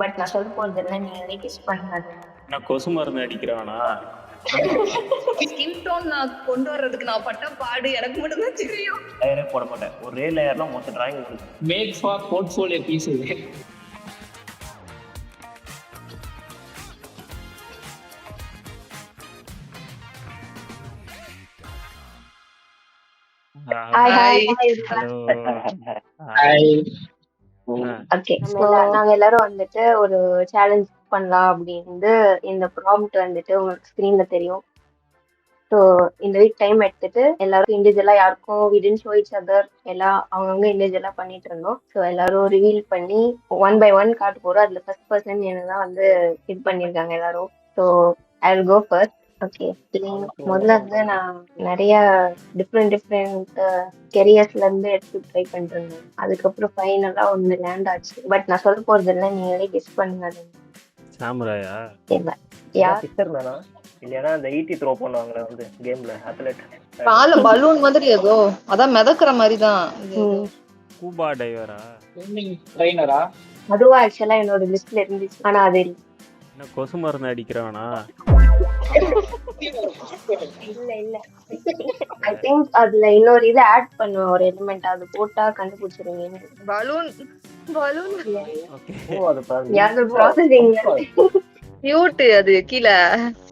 But நான் சொல்ல போறதில்ல, நீங்களே கெஸ் பண்ணுங்க. நான் கொசு மருந்து அடிக்கிறவனா? ஸ்கின் டோன் நான் கொண்டு வர்றதுக்கு நான் பட்ட பாடு எனக்கு மட்டும் தான் தெரியும். லேயரே போட மாட்டேன். ஒரே லேயர்லாம் மொத்த டிராயிங் முடிச்சு. மேக் ஃபார் போர்ட்ஃபோலியோ பீஸ் இது. ஓகே, நாங்க எல்லாரும் வந்துட்டு ஒரு சேலஞ்ச் பண்ணலாம் அப்படின்னு இந்த ப்ராம்ப்ட் வந்துட்டு உங்களுக்கு ஸ்கிரீன்ல தெரியும். ஸோ இந்த வீக் டைம் எடுத்துட்டு எல்லாரும் இண்டிவிஜுவலா யாருக்கும் we didn't show each other, எல்லாம் அவங்கவுங்க இண்டிவிஜுவலா பண்ணிட்டு இருந்தோம். ஸோ எல்லாரும் ரிவீல் பண்ணி 1 by 1 காட்ட போறோம். அதுல ஃபர்ஸ்ட் பர்சன் என்னதான் வந்து இது பண்ணிருக்காங்க எல்லாரும். So I will go first. Okay, முதல்ல வந்து நான் நிறைய டிஃப்ரெண்ட் கெரியர்ஸ்ல இருந்து எடுத்து ட்ரை பண்ணிட்டு இருந்தேன். அதுக்கப்புறம் ஃபைனலா ஒன்று லேண்ட் ஆச்சு. பட் நான் சொல்ல போறது இல்லை, நீங்களே கெஸ் பண்ணுங்க. சாமுராயா? இல்ல, யார் சிஸ்டர் தானா? இல்லையா அந்த ஈட்டி த்ரோ பண்ணுவாங்களே வந்து கேம்ல அத்லெட். கால பலூன் மாதிரி ஏதோ அதான் மிதக்குற மாதிரி தான். ஸ்கூபா டைவரா? ஸ்விம்மிங் ட்ரைனரா? அதுவும் ஆக்சுவலா என்னோட லிஸ்ட்ல இருந்துச்சு, ஆனா அது இல்ல. என்ன கொசு மருந்து அடிக்கிறவனா? இல்ல இல்ல, ஐ திங்க் அதுல இன்னொரு இது ஆட் பண்ணுவேன், ஒரு எலிமெண்ட். அது போட்டா கண்டுபிடிச்சிருவீங்க. Balloon balloon okay. ஓ அது பாருங்க. யாரு ப்ராசஸிங் கியூட். அது கீழே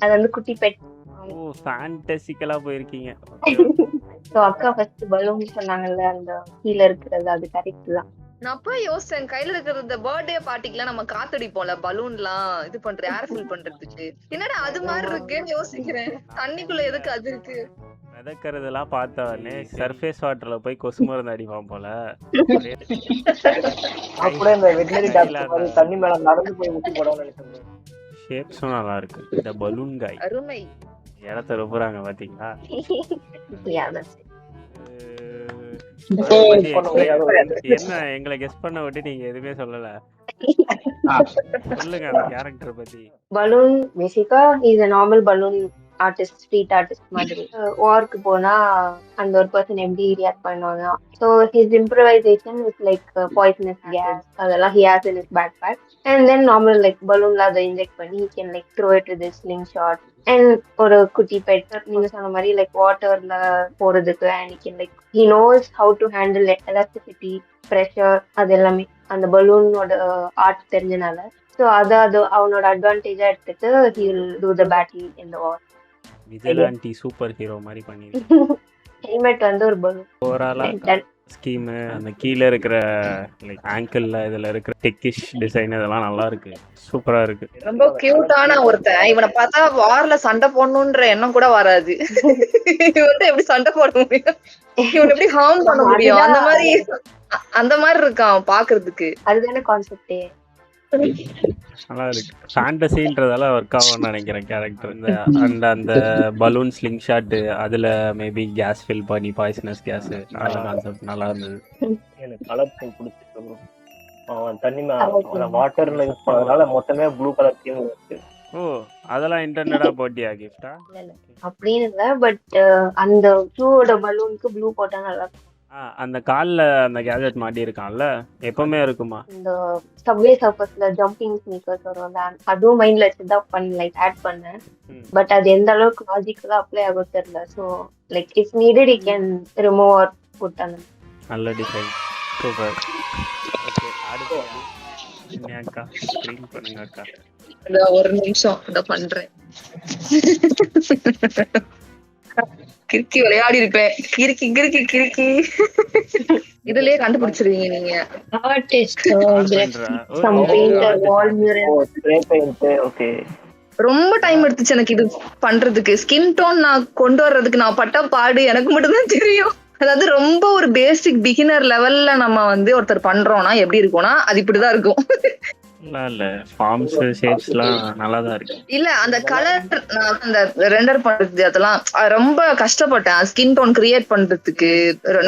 அது வந்து குட்டி பெட். ஓ, ஃபேண்டசிக்கலா போயிருக்கீங்க. சோ அக்கா ஃபர்ஸ்ட் பலூன் சொன்னாங்கல்ல, அந்த கீழ இருக்கிறது, அது கரெக்ட் தான். நான் அப்ப யோசிச்சேன், கையில இருக்கிறது இந்த பர்த்டே பார்ட்டிக்குலாம் நம்ம காத்தடிப்போம்ல பலூன்லாம் இது பண்ற ஏர் ஃபில் பண்றதுக்கு, என்னடா அது மாதிரி இருக்குன்னு யோசிக்கிறேன். தண்ணிக்குள்ள எதுக்கு அது இருக்கு? மிதக்கிறதெல்லாம் பார்த்தவனே சர்ஃபேஸ் வாட்டர்ல போய் கொசு மருந்து அடிப்பான் போல. அப்படியே இந்த வெட்டினரி டாக்டர் மாதிரி தண்ணி மேல நடந்து போய் ஊத்தி போடணும்னு நினைச்சேன். ஷேப்ஸும் நல்லா இருக்கு. இந்த பலூன் காய் அருமை. இடத்த ரொப்புறாங்க பாத்தீங்களா? என்ன எங்களை கெஸ் பண்ண விட்டு நீங்க எதுவுமே சொல்லல. சொல்லுங்க அந்த கேரக்டர் பத்தி. பலூன் பேசிக்கா is a normal balloon artist, street artist மாதிரி. வார்க்கு போனா அந்த ஒரு பர்சன் எப்படி ரியாக்ட் பண்ணுவாங்க. So his improvisation is like poisonous case, அதெல்லாம் he has in his backpack. And then normal like பலூன்ல அதை இன்ஜெக்ட் பண்ணி he can like throw it with his slingshot. And ஒரு குட்டி பெட் நீங்க சொன்ன மாதிரி லைக் வாட்டர்ல போறதுக்கு, and he can like he knows how to handle elasticity, pressure, அது எல்லாமே அந்த பலூனோட ஆர்ட் தெரிஞ்சனால. ஸோ அது அவனோட அட்வான்டேஜா எடுத்துட்டு he will do the battle in the war. Vigilante super hero மாதிரி பண்ணி ஹெல்மெட் வந்து ஒரு பலூன். ஓவராலா ஸ்கீம், அந்த கீழே இருக்கிற லைக் ஆங்கிள் இதுல இருக்கிற டெக்கிஷ் டிசைன் இதெல்லாம் நல்லா இருக்கு, சூப்பரா இருக்கு. ரொம்ப கியூட்டான ஒருத்தன். இவனை பார்த்தா வார்ல சண்டை போடணும்ன்ற எண்ணம் கூட வராது. இவன் எப்படி சண்டை போட முடியும், இவன் எப்படி ஹார்ம் பண்ண முடியும், அந்த மாதிரி இருக்கான் பாக்குறதுக்கு. அதுதானே கான்செப்டே. நல்லா இருக்கு. ஃபேண்டசின்றதால ஒர்க் ஆகும்னு நினைக்கிறேன் கேரக்டர். இந்த அந்த பலூன் ஸ்லிங் ஷாட், அதுல மேபி கேஸ் ஃபில் பண்ணி பாய்சனஸ் கேஸ், நல்ல கான்செப்ட், நல்லா இருந்தது. எனக்கு கலர் பிடிச்சிருக்கு. அவன் தண்ணி மேல வாட்டர்ல யூஸ் பண்ணதுனால மொத்தமே ப்ளூ கலர் தீம் இருக்கு. ஓ, அதெல்லாம் இன்டர்னெட்டா போட்டியா கிஃப்டா? அப்படின்னு இல்ல, பட் அந்த ப்ளூவோட பலூனுக்கு ப்ளூ போட்டா நல்லா இருக்கும். அந்த கால்ல அந்த கேஜெட் மாட்டி இருக்கான்ல, எப்பவுமே இருக்குமா? இந்த சப்வே சர்ஃபஸ்ல ஜம்பிங் ஸ்னீக்கர்ஸ் வரும்ல, அதுவும் மைண்ட்ல வச்சுதான் பண்ணி லைக் ஆட் பண்ணேன். பட் அது எந்த அளவுக்கு லாஜிக்கலா அப்ளை ஆகும் தெரியல. So like if needed you can remove or put அந்த. நல்ல டிசைன், சூப்பர். ஓகே, அடுத்து அக்கா ஸ்கிரீன் பண்ணுங்க அக்கா. ஒரு நிமிஷம் இத பண்றேன். கிறுக்கி விளையாடி இருப்பேன். கிறுக்கி கிறுக்கி கிறுக்கி இதுலயே கண்டுபிடிச்சிருவீங்க நீங்க. ரொம்ப டைம் எடுத்துச்சு எனக்கு இது பண்றதுக்கு. ஸ்கின் டோன் நான் கொண்டு வர்றதுக்கு நான் பட்ட பாடு எனக்கு மட்டும் தான் தெரியும். அதாவது ரொம்ப ஒரு பேசிக் பிகினர் லெவல்ல நம்ம வந்து ஒருத்தர் பண்றோம்னா எப்படி இருக்கும்னா அது இப்படிதான் இருக்கும். இல்ல ஃபார்ம்ஸ் ஷேப்ஸ்லாம் நல்லா தான் இருக்கு. இல்ல அந்த கலர் நான் அந்த ரெண்டர் பண்றது அதெல்லாம் ரொம்ப கஷ்டப்பட்டேன். ஸ்கின் டோன் கிரியேட் பண்றதுக்கு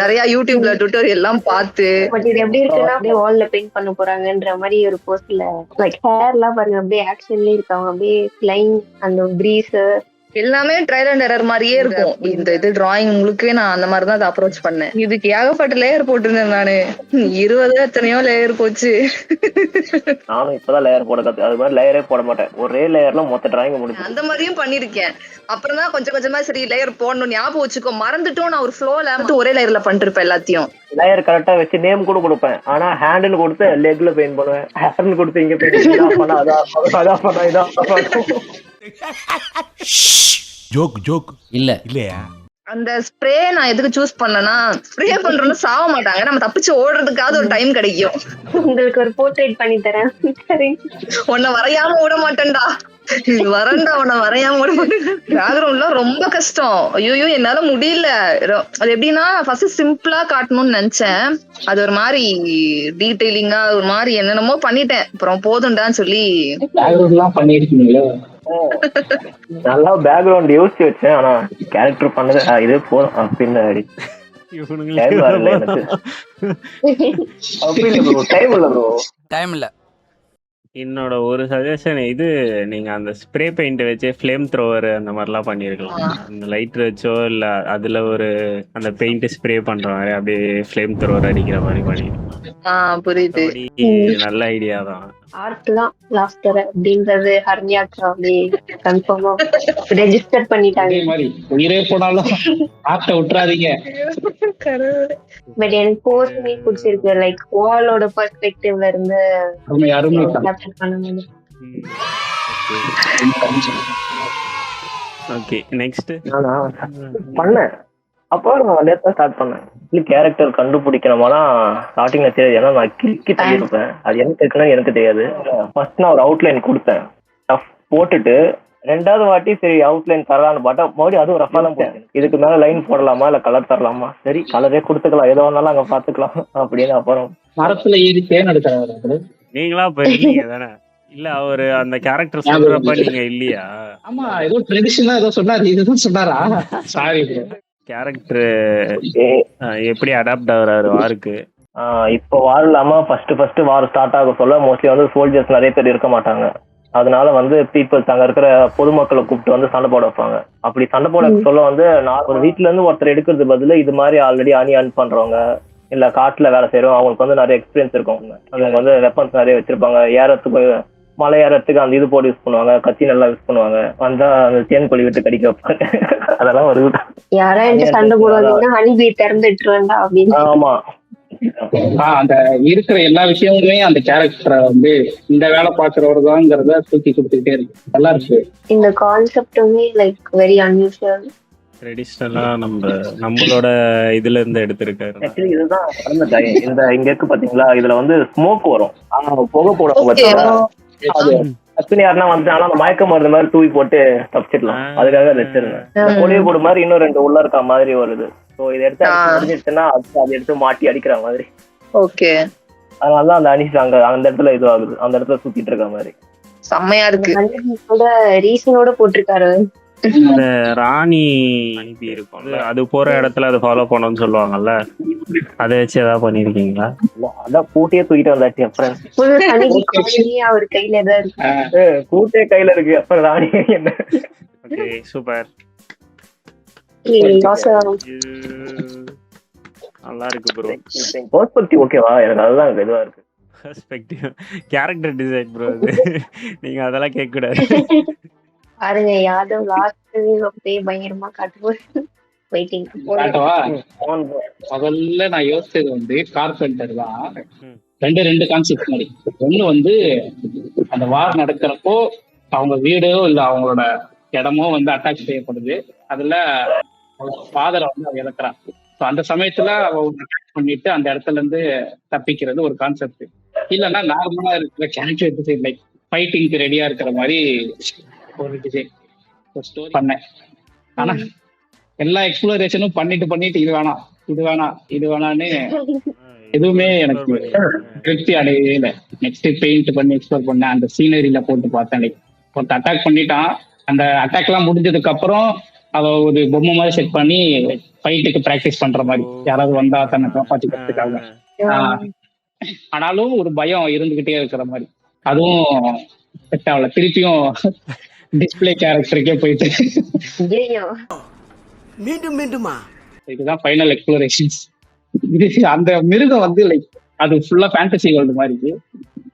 நிறைய யூடியூப்ல டுட்டோரியல் எல்லாம் பார்த்து. பட் இது எப்படி இருக்குன்னா அப்படியே வால்ல பெயிண்ட் பண்ண போறாங்கன்ற மாதிரி ஒரு போஸ்ட்ல லைக் ஹேர் எல்லாம் பாருங்க அப்படியே ஆக்ஷன்லயே இருக்காங்க, அப்படியே ஃப்ளைங் அந்த பிரீஸ் எல்லாமே ட்ரையல் அண்ட் எரர் மாதிரியே இருக்கும். இந்த இது டிராயிங் உங்களுக்கு நான் அந்த மாதிரி தான் அதை அப்ரோச் பண்ணேன். இதுக்கு ஏகப்பட்ட லேயர் போட்டிருந்தேன் நானு. 20 எத்தனையோ லேயர் போச்சு. நானும் இப்பதான் லேயர் போட கத்து. அது மாதிரி லேயரே போட மாட்டேன். ஒரே லேயர்ல மொத்த டிராயிங் முடிஞ்சு. அந்த மாதிரியும் பண்ணிருக்கேன். அப்புறம் தான் கொஞ்சம் கொஞ்சமா சரி லேயர் போடணும் ஞாபகம் வச்சுக்கோ, மறந்துட்டோம். நான் ஒரு ஃப்ளோல ஒரே லேயர்ல பண்ணிட்டு இருப்பேன் எல்லாத்தையும். லேயர் கரெக்டா வச்சு நேம் கூட கொடுப்பேன். ஆனா ஹேண்டுன்னு கொடுத்து லெக்ல பெயிண்ட் பண்ணுவேன். ஹேர்னு கொடுத்து இங்க பெயிண்ட் பண்ணா அதான் பண்ணா இதான். ஜோக் ஜோக் இல்ல இல்லையா? அந்த ஸ்ப்ரே நான் எதுக்கு சூஸ் பண்ணேன்னா, ஸ்ப்ரே பண்றோம்னு சாவ மாட்டாங்க, நம்ம தப்பிச்சு ஓடுறதுக்காவது ஒரு டைம் கிடைக்கும். உங்களுக்கு ஒரு போர்ட்ரேட் பண்ணி தரேன். உன்னை வரையாம விட மாட்டேன்டா, வரண்டா உன்னை வரையாம விட மாட்டேன். பேக்ரவுண்ட்லாம் ரொம்ப கஷ்டம். ஐயோ என்னால முடியல. அது எப்படின்னா ஃபர்ஸ்ட் சிம்பிளா காட்டணும்னு நினைச்சேன். அது ஒரு மாதிரி டீடைலிங்கா ஒரு மாதிரி என்னென்னமோ பண்ணிட்டேன். அப்புறம் போதும்டான்னு சொல்லி பேக்ரவுண்ட்லாம் பண்ணிருக்கீங்களா? நல்லா பேக்ரவுண்ட் யோசிச்சு வச்சேன். ஆனா கேரக்டர் பண்ணது இதே போதும் அப்படின்னு டைம் இல்ல. என்னோட ஒரு சஜஷன் இது, நீங்க அந்த ஸ்ப்ரே பெயிண்ட் வச்சு ஃப்ளேம் த்ரோவர் அந்த மாதிரிலாம் பண்ணிருக்கலாம். அந்த லைட் வச்சோ இல்ல அதுல ஒரு அந்த பெயிண்ட் ஸ்ப்ரே பண்ற மாதிரி அப்படியே ஃப்ளேம் த்ரோவர் அடிக்கிற மாதிரி பண்ணிருக்கலாம். புரியுது. நல்ல ஐடியா தான். ஆர்ட் தான் லாஸ்டர் அப்படின்றது ஹர்னியாக்கு அப்படியே கன்ஃபார்மா ரெஜிஸ்டர் பண்ணிட்டாங்க. மாதிரி உயிரே போனாலும் ஆர்ட்ட விட்டுறாதீங்க. பட் எனக்கு போர்ஷனே பிடிச்சிருக்கு. லைக் வாலோட பெர்ஸ்பெக்டிவ்ல இருந்து அருமை கேப்சர் பண்ணும்போது. ஓகே நெக்ஸ்ட் பண்ணேன். அப்போ நான் நேரத்தை ஸ்டார்ட் பண்ணேன். இல்லை கேரக்டர் கண்டுபிடிக்கணுமானா ஸ்டார்டிங்ல தெரியாது. ஏன்னா நான் கிறுக்கி தள்ளிருப்பேன். அது எனக்கு இருக்குன்னு எனக்கு தெரியாது. ஃபர்ஸ்ட் நான் ஒரு அவுட்லைன் கொடுத்தேன். போட்டுட்டு 2வது வாட்டி சரி அவுட்லைன் தரலான்னு பார்த்தா மறுபடியும் அதுவும் ரஃபா தான் போட்டேன். இதுக்கு மேல லைன் போடலாமா இல்ல கலர் தரலாமா, சரி கலரே கொடுத்துக்கலாம், ஏதோ ஒன்னாலும் அங்க பாத்துக்கலாம் அப்படின்னு. அப்புறம் மரத்துல ஏறி தேன் எடுக்கிறாரு. நீங்களா போயிருக்கீங்க தானே? இல்ல அவரு அந்த கேரக்டர் சொல்றப்ப நீங்க இல்லையா? ஆமா ஏதோ ட்ரெடிஷனலா ஏதோ சொன்னாரு. இதுதான் சொன்னாரா? சாரி. கேரக்டர் எப்படி அடாப்ட் ஆகுறாரு வாருக்கு? இப்போ வார் இல்லாம ஃபர்ஸ்ட் வார் ஸ்டார்ட் ஆக சொல்ல மோஸ்ட்லி வந்து சோல்ஜர்ஸ் நிறைய பேர் இருக்க மாட்டாங்க. அதனால வந்து பீப்புள்ஸ் அங்க இருக்கிற பொதுமக்களை கூப்பிட்டு வந்து சண்டை போட வைப்பாங்க. அப்படி சண்டை போட சொல்ல வந்து நான் ஒரு வீட்டுல இருந்து ஒருத்தர் எடுக்கிறது பதில் இது மாதிரி ஆல்ரெடி அர்ன் பண்றவங்க இல்ல காட்டுல வேலை செய்யறோம், அவங்களுக்கு வந்து நிறைய எக்ஸ்பீரியன்ஸ் இருக்கும். அவங்க வந்து வெப்பன்ஸ் நிறைய வச்சிருப்பாங்க. ஏறத்துக்கு மலை ஏறத்துக்கு அந்த இது போட்டு யூஸ் பண்ணுவாங்க, கத்தி நல்லா யூஸ் பண்ணுவாங்க. வந்தா அந்த தேன் கொல்லி விட்டு கடிக்க வைப்பாங்க. அதெல்லாம் வருது. யாரா சண்டை போடுவாங்கன்னா ஹனிபி திறந்துட்டு வேண்டா அப்படின்னு. ஆமா அந்த இருக்கிற எல்லா விஷயமுமே அந்த கேரக்டரை வந்து இந்த வேலை பாக்குறவர்தாங்கிறத தூக்கி கொடுத்துக்கிட்டே இருக்கு. நல்லா இருக்கு. இந்த கான்செப்டுமே லைக் வெரி அன்யூஷுவல். ட்ரெடிஷனலா நம்மளோட இதுல இருந்து எடுத்திருக்காரு. ஆக்சுவலி இதுதான் இந்த இங்க இருக்கு பாத்தீங்களா, இதுல வந்து ஸ்மோக் வரும். புகை போட பாத்தீங்களா, அது அஸ்வினி யாருன்னா வந்துட்டாங்கன்னா அந்த மயக்க மருந்து மாதிரி தூவி போட்டு தப்பிச்சிடலாம். அதுக்காக வச்சிருந்தேன். பொலிய போடு மாதிரி இன்னும் 2 உள்ள இருக்க மாதிரி வருது. ஸோ இதை எடுத்து முடிஞ்சிடுச்சுன்னா அதை எடுத்து மாட்டி அடிக்கிற மாதிரி. ஓகே, அதனாலதான் அந்த அனிஷ் அங்க அந்த இடத்துல இது ஆகுது, அந்த இடத்துல சுத்திட்டு இருக்க மாதிரி. செம்மையா இருக்கு. ரீசனோட போட்டிருக்காரு. இந்த ராணி அனுப்பி இருக்கும்ல, அது போற இடத்துல அதை ஃபாலோ பண்ணணும்னு சொல்லுவாங்கல்ல, அதை வச்சு ஏதாவது பண்ணிருக்கீங்களா? அதான் கூட்டியே தூக்கிட்டு வந்தாச்சு. அப்புறம் அவர் கையில தான் இருக்கு, கூட்டே கையில இருக்கு. அப்புறம் ராணி என்ன? ஓகே சூப்பர், நல்லா இருக்கு ப்ரோ. பெர்ஸ்பெக்டிவ் ஓகேவா? எனக்கு அதுதான் இதுவா இருக்கு. Perspective character design bro. நீங்க அதெல்லாம் கேட்க கூடாது. பாருங்க யாதவ் லாஸ்ட் அப்படியே பயங்கரமா காட்டுவோம். வெயிட்டிங் முதல்ல நான் யோசிச்சது வந்து கார்பெண்டர் தான். ரெண்டு கான்செப்ட் மாதிரி. ஒண்ணு வந்து அந்த வார் நடக்கிறப்போ அவங்க வீடோ இல்ல அவங்களோட இடமோ வந்து அட்டாக் செய்யப்படுது. அதுல ஃபாதரை வந்து அவ இழக்கிறான். ஸோ அந்த சமயத்துல அவ அட்டாக் பண்ணிட்டு அந்த இடத்துல இருந்து தப்பிக்கிறது ஒரு கான்செப்ட். இல்லைன்னா நார்மலா இருக்கிற கேரக்டர் டிசைன் லைக் ஃபைட்டிங்க்கு ரெடியா இருக்கிற மாதிரி ஒரு டிசைன் ஒரு ஸ்டோரி பண்ணேன். ஆனா எல்லா எக்ஸ்ப்ளோரேஷனும் பண்ணிட்டு இது வேணான்னு எதுவுமே எனக்கு திருப்தி அடையவே இல்லை. நெக்ஸ்ட் பெயிண்ட் பண்ணி எக்ஸ்ப்ளோர் பண்ணேன். அந்த சீனரியில போட்டு பார்த்தேன். லைக் ஒருத்த அட்டாக் பண்ணிட்டான். அந்த அட்டாக் எல்லாம் முடிஞ்சதுக்கு அப்புறம் அவ ஒரு பொம்மை மாதிரி செட் பண்ணி ஃபைட்டுக்கு பிராக்டிஸ் பண்ற மாதிரி, யாராவது வந்தா தன்னை காப்பாற்றிக்கிறதுக்காக. ஆனாலும் ஒரு பயம் இருந்துகிட்டே இருக்கிற மாதிரி. அதுவும் செட் ஆகல. திருப்பியும் டிஸ்பிளே கேரக்டருக்கே போயிட்டு ஐயோ மீண்டும் மீண்டுமா? இதுதான் ஃபைனல் எக்ஸ்ப்ளோரேஷன்ஸ். இது அந்த மிருகம் வந்து லைக் அது ஃபுல்லா ஃபேண்டசி வேர்ல்டு மாதிரி,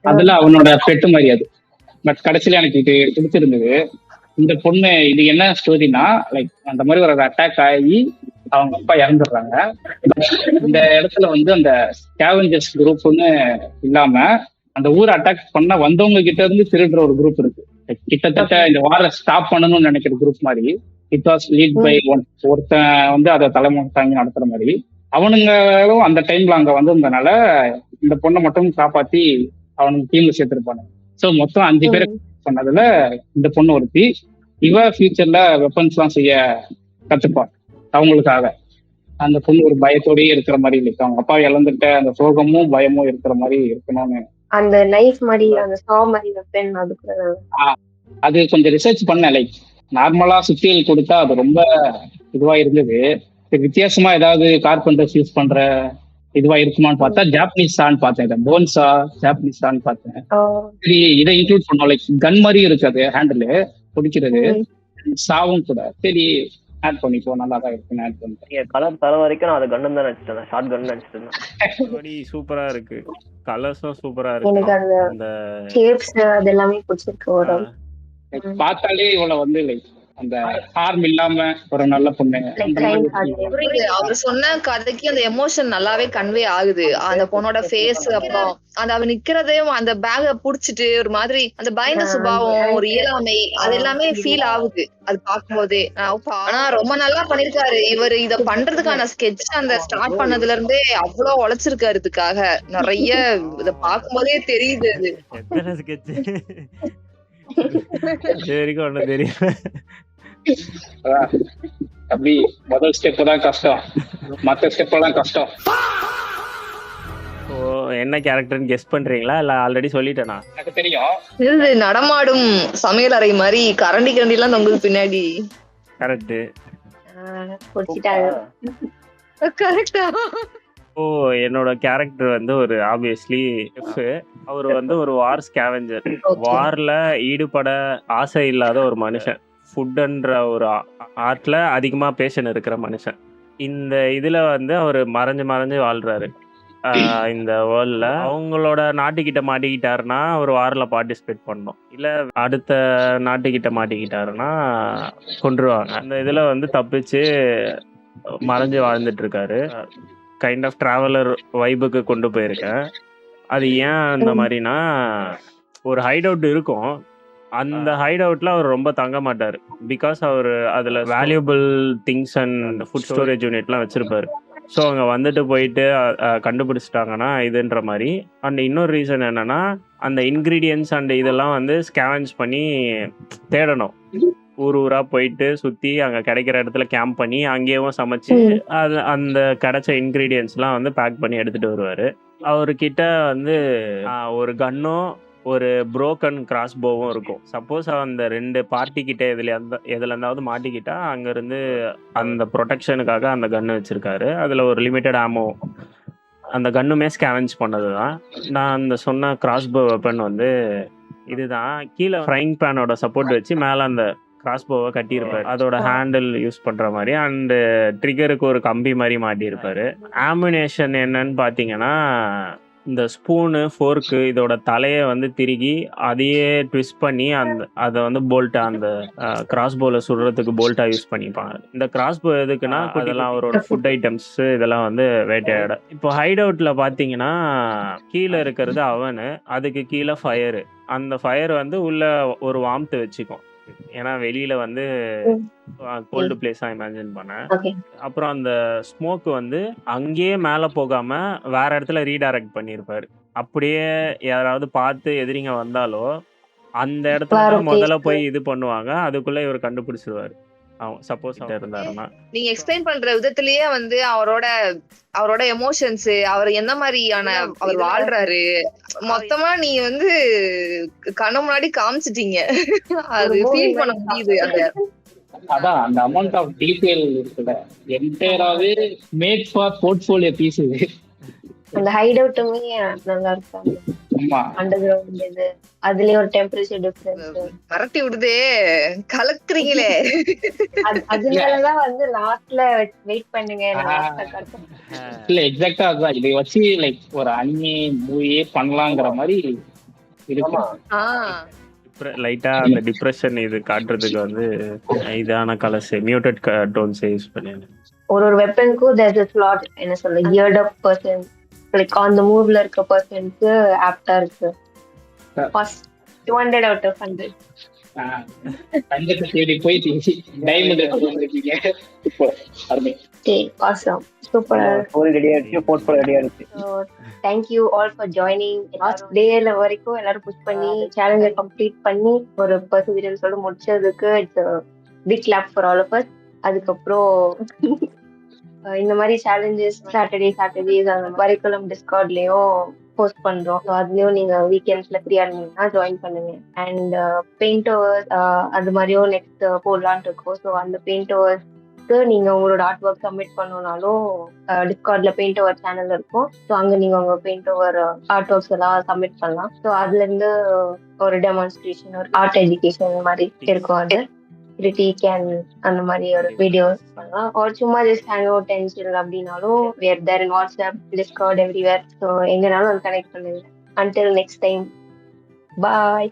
அதுல அவனோட பெட்டு மாதிரி அது. பட் கடைசியில எனக்கு இது பிடிச்சிருந்தது. இந்த பொண்ணு இது என்ன ஸ்டோரினா லைக் அந்த மாதிரி ஒரு அட்டாக் ஆகி அவங்க அப்பா இறந்துடுறாங்க. இந்த இடத்துல வந்து அந்த ஸ்கேவெஞ்சர்ஸ் குரூப்னு இல்லாம அந்த ஊரை அட்டாக் பண்ண வந்தவங்க கிட்ட இருந்து திருடுற ஒரு குரூப் இருக்கு. கிட்டத்தட்ட இந்த வார ஸ்டாப் பண்ணணும்னு நினைக்கிற குரூப் மாதிரி. இட் வாஸ் லீட் பை ஒருத்தன் வந்து அதை தலைமை தாங்கி நடத்துற மாதிரி. அவனுங்களும் அந்த டைம்ல அங்க வந்திருந்தனால இந்த பொண்ணை மட்டும் காப்பாத்தி அவனுக்கு டீம்ல சேர்த்திருப்பானு. ஸோ மொத்தம் 5 பேரை பண்ணதுல இந்த பொண்ணு ஒருத்தி. இவ ஃபியூச்சர்ல வெப்பன்ஸ் எல்லாம் செய்ய கத்துப்பான் அவங்களுக்காக. அந்த பொண்ணு ஒரு பயத்தோடயே இருக்கிற மாதிரி இருக்கு. அவங்க அப்பா இழந்துட்ட அந்த சோகமும் பயமும் இருக்கிற மாதிரி இருக்கணும்னு அந்த நைஃப் மாதிரி அந்த சா மாதிரி வெப்பன் அதுக்குள்ள அது கொஞ்சம் ரிசர்ச் பண்ணேன். லைக் நார்மலா சுத்தியல் கொடுத்தா அது ரொம்ப இதுவா இருந்தது. வித்தியாசமா ஏதாவது கார்பெண்டர்ஸ் யூஸ் பண்ற இதுவா இருக்குமான்னு பார்த்தா ஜாப்பனீஸ் சான்னு பார்த்தேன். இதை போன்ஸா ஜாப்பனீஸ் சான்னு பார்த்தேன். சரி இதை இன்க்ளூட் பண்ணோம். லைக் கன் மாதிரி இருக்கு அது ஹேண்டில் பிடிக்கிறது சாவும் கூட. சரி ஆட் பண்ணிப்போ நல்லா தான் இருக்குன்னு ஆட் பண்ணிட்டேன். கலர் தர வரைக்கும் நான் அதை கன்னு தான் நினைச்சிட்டேன், ஷார்ட் கன் நினைச்சிட்டேன். சூப்பரா இருக்கு, கலர்ஸும் சூப்பரா எனக்கு இருக்கு. அந்த ஷேப்ஸ் அது எல்லாமே பிடிச்சிருக்கு. ஒரு பார்த்தாலே இவ்வளவு வந்து லைக் அந்த ஹார்ம் இல்லாம ஒரு நல்ல பொண்ணு. அவர் சொன்ன கதைக்கு அந்த எமோஷன் நல்லாவே கன்வே ஆகுது. அந்த பொண்ணோட ஃபேஸ், அப்புறம் அந்த அவ நிக்கிறதையும் அந்த பேக புடிச்சிட்டு ஒரு மாதிரி அந்த பயந்த சுபாவம், ஒரு இயலாமை, அது எல்லாமே ஃபீல் ஆகுது அது பார்க்கும்போதே. ஆனா ரொம்ப நல்லா பண்ணிருக்காரு இவர். இத பண்றதுக்கான ஸ்கெட்ச் அந்த ஸ்டார்ட் பண்ணதுல இருந்தே அவ்வளவு உழைச்சிருக்காரு இதுக்காக. நிறைய இத பார்க்கும்போதே தெரியுது. அது எத்தனை ஸ்கெட்ச் வரைக்கும் ஒன்னும் தெரியும். அப்படி முதல் ஸ்டெப் தான் கஷ்டம், மத்த ஸ்டெப் எல்லாம் கஷ்டம். ஓ என்ன கேரக்டர்னு கெஸ் பண்றீங்களா இல்ல ஆல்ரெடி சொல்லிட்டேனா? எனக்கு தெரியும். இது நடமாடும் சமையல் அறை மாதிரி கரண்டி எல்லாம் தொங்குது பின்னாடி. கரெக்ட். கரெக்டா? ஓ என்னோட கேரக்டர் வந்து ஒரு ஆப்வியஸ்லி அவர் வந்து ஒரு வார் ஸ்கேவெஞ்சர். வார்ல ஈடுபட ஆசை இல்லாத ஒரு மனுஷன். ஃபுட்ன்ற ஒரு ஆர்ட்ல அதிகமா பேஷன் இருக்கிற மனுஷன். இந்த இதுல வந்து அவர் மறைஞ்சு வாழ்றாரு. இந்த வேர்ல்ட்ல அவங்களோட நாட்டுக்கிட்ட மாட்டிக்கிட்டாருன்னா ஒரு வார்ல பார்ட்டிசிபேட் பண்ணணும், இல்ல அடுத்த நாட்டுக்கிட்ட மாட்டிக்கிட்டாருன்னா கொன்றுவாங்க. அந்த இதுல வந்து தப்பிச்சு மறைஞ்சு வாழ்ந்துட்டு இருக்காரு. கைண்ட் ஆஃப் டிராவலர் வைபுக்கு கொண்டு போயிருக்கேன். அது ஏன் அந்த மாதிரினா, ஒரு ஹைட் அவுட் இருக்கும். அந்த ஹைட் அவுட்ல அவர் ரொம்ப தங்க மாட்டார். பிகாஸ் அவர் அதுல valuable things and food storage யூனிட்லாம் வச்சிருப்பாரு. ஸோ அவங்க வந்துட்டு போயிட்டு கண்டுபிடிச்சிட்டாங்கன்னா இதுன்ற மாதிரி. அண்ட் இன்னொரு ரீசன் என்னன்னா, அந்த இன்கிரீடியன்ஸ் அண்ட் இதெல்லாம் வந்து ஸ்கேவெஞ்ச் பண்ணி தேடணும். ஊரா போயிட்டு சுற்றி அங்கே கிடைக்கிற இடத்துல கேம்ப் பண்ணி அங்கேயும் சமைச்சு அது அந்த கிடைச்ச இன்க்ரீடியன்ஸ்லாம் வந்து பேக் பண்ணி எடுத்துகிட்டு வருவார். அவர்கிட்ட வந்து ஒரு கன்னும் ஒரு புரோக்கன் கிராஸ் போவும் இருக்கும். சப்போஸ் அந்த 2 பார்ட்டிக்கிட்ட எதுல இருந்தாவது மாட்டிக்கிட்டா அங்கேருந்து அந்த ப்ரொடெக்ஷனுக்காக அந்த கன்று வச்சுருக்காரு. அதில் ஒரு லிமிட்டட் ஆமோ. அந்த கன்னுமே ஸ்கேவெஞ்ச் பண்ணது தான். நான் அந்த சொன்ன கிராஸ்போ வெப்பன் வந்து இதுதான். கீழே ஃப்ரைங் பேனோட சப்போர்ட் வச்சு மேலே அந்த கிராஸ்போவை கட்டியிருப்பாரு. அதோட ஹேண்டில் யூஸ் பண்ற மாதிரி. அண்ட் ட்ரிகருக்கு ஒரு கம்பி மாதிரி மாட்டியிருப்பாரு. ஆமுனேஷன் என்னன்னு பார்த்தீங்கன்னா, இந்த ஸ்பூனு ஃபோர்க்கு இதோட தலையை வந்து திருகி அதையே ட்விஸ்ட் பண்ணி அதை வந்து போல்ட்டா அந்த கிராஸ்போவில் சுடுறதுக்கு போல்ட்டா யூஸ் பண்ணிப்பாங்க. இந்த கிராஸ்போ எதுக்குன்னா, அதெல்லாம் அவரோட ஃபுட் ஐட்டம்ஸ் இதெல்லாம் வந்து வேட்டையாட. இப்போ ஹைட் அவுட்ல பார்த்தீங்கன்னா கீழே இருக்கிறது அவனு, அதுக்கு கீழே ஃபயரு. அந்த ஃபயர் வந்து உள்ள ஒரு வார்ம்த் வச்சுக்கும். ஏன்னா வெளியில வந்து கோல்டு பிளேஸா இமேஜின் பண்ணேன். அப்புறம் அந்த ஸ்மோக் வந்து அங்கேயே மேல போகாம வேற இடத்துல ரீடைரக்ட் பண்ணிருப்பாரு. அப்படியே யாராவது பார்த்து எதிரிங்க வந்தாலோ அந்த இடத்துல முதல்ல போய் இது பண்ணுவாங்க. அதுக்குள்ள இவர் கண்டுபிடிச்சிருவாரு சப்போஸ் இருந்தாருன்னா. நீங்க எக்ஸ்பிளைன் பண்ற விதத்திலேயே வந்து அவரோட எமோஷன்ஸ், அவர் என்ன மாதிரியான அவர் வாழ்றாரு மொத்தமா நீங்க வந்து கண்ணு முன்னாடி காமிச்சிட்டீங்க. அது ஃபீல் பண்ண முடியுது. அதான் அந்த அமௌண்ட் ஆஃப் டீடைல் இருக்குல்ல, என்டையராவே மேட் ஃபார் போர்ட்ஃபோலியோ பீஸ் இது. அந்த ஹைட் அவுட்டுமே நல்லா இருக்கு. ஆமா அண்டர் கிரவுண்ட் இது அதுலயும் ஒரு டெம்பரேச்சர் டிஃபரன்ஸ். மறட்டி விடுதே கலக்குறீங்களே. அதனாலதான் வந்து லாஸ்ட்ல வெயிட் பண்ணுங்க லாஸ்ட்ல கரெக்ட். இல்ல எக்ஸாக்டா அதுதான். இதை வச்சு லைக் ஒரு அனிமே மூவியே பண்ணலாங்கிற மாதிரி இருக்கு. லைட்டா அந்த டிப்ரெஷன் இது காட்டுறதுக்கு வந்து இதான கலர்ஸ் மியூட்டட் டோன்ஸ் யூஸ் பண்ணேன். ஒரு வெப்பனுக்கும் தேர்ஸ் a slot என்ன சொல்ல geared up person like on the மூவ்ல இருக்க பர்சனுக்கு ஆப்டா இருக்கு. First 200 out of 100. தங்கத்தை தேடி போய் டைமண்ட் எடுத்துருக்கீங்க. இப்போ அருமை. Okay, awesome. Super. Story ready ஆயிடுச்சு, போர்ட்ஃபோலியோ ரெடி ஆயிடுச்சு. So, thank you all for joining. Last dayல வரைக்கும் எல்லாரும் புஷ் பண்ணி சேலஞ்சை கம்ப்ளீட் பண்ணி ஒரு பர்சீவரன்ஸோட முடிச்சதுக்கு it's big clap for all of us. அதுக்கப்புறம் இந்த மாதிரி சேலஞ்சஸ் சாட்டர்டேஸ் அந்த வரைக்குலம் டிஸ்கார்ட்லயும் போஸ்ட் பண்றோம். ஸோ அதுலயும் நீங்க வீக்கெண்ட்ஸ்ல ஃப்ரீயா இருந்தீங்கன்னா ஜாயின் பண்ணுங்க. அண்ட் பெயிண்ட் ஓவர்ஸ் அது மாதிரியும் நெக்ஸ்ட் போடலான் இருக்கோம். ஸோ அந்த பெயிண்ட் ஓவர்ஸ்க்கு நீங்க உங்களோட ஆர்ட் ஒர்க் சப்மிட் பண்ணணும்னாலும் டிஸ்கார்ட்ல பெயிண்ட் ஓவர் சேனல் இருக்கும். ஸோ அங்க நீங்க உங்க பெயிண்ட் ஓவர் ஆர்ட் ஒர்க்ஸ் எல்லாம் சப்மிட் பண்ணலாம். ஸோ அதுல இருந்து ஒரு டெமான்ஸ்ட்ரேஷன் ஒரு ஆர்ட் எஜுகேஷன் மாதிரி இருக்கும். அது கிரிட்டி கேன் அந்த மாதிரி ஒரு வீடியோஸ் பண்ணலாம். ஒரு சும்மா ஜஸ்ட் ஹேங் அவுட் டென்ஷன் அப்படின்னாலும் where there in WhatsApp Discord everywhere. So எங்கனாலும் வந்து கனெக்ட் பண்ணுங்க. அன்டில் நெக்ஸ்ட் டைம், பாய்.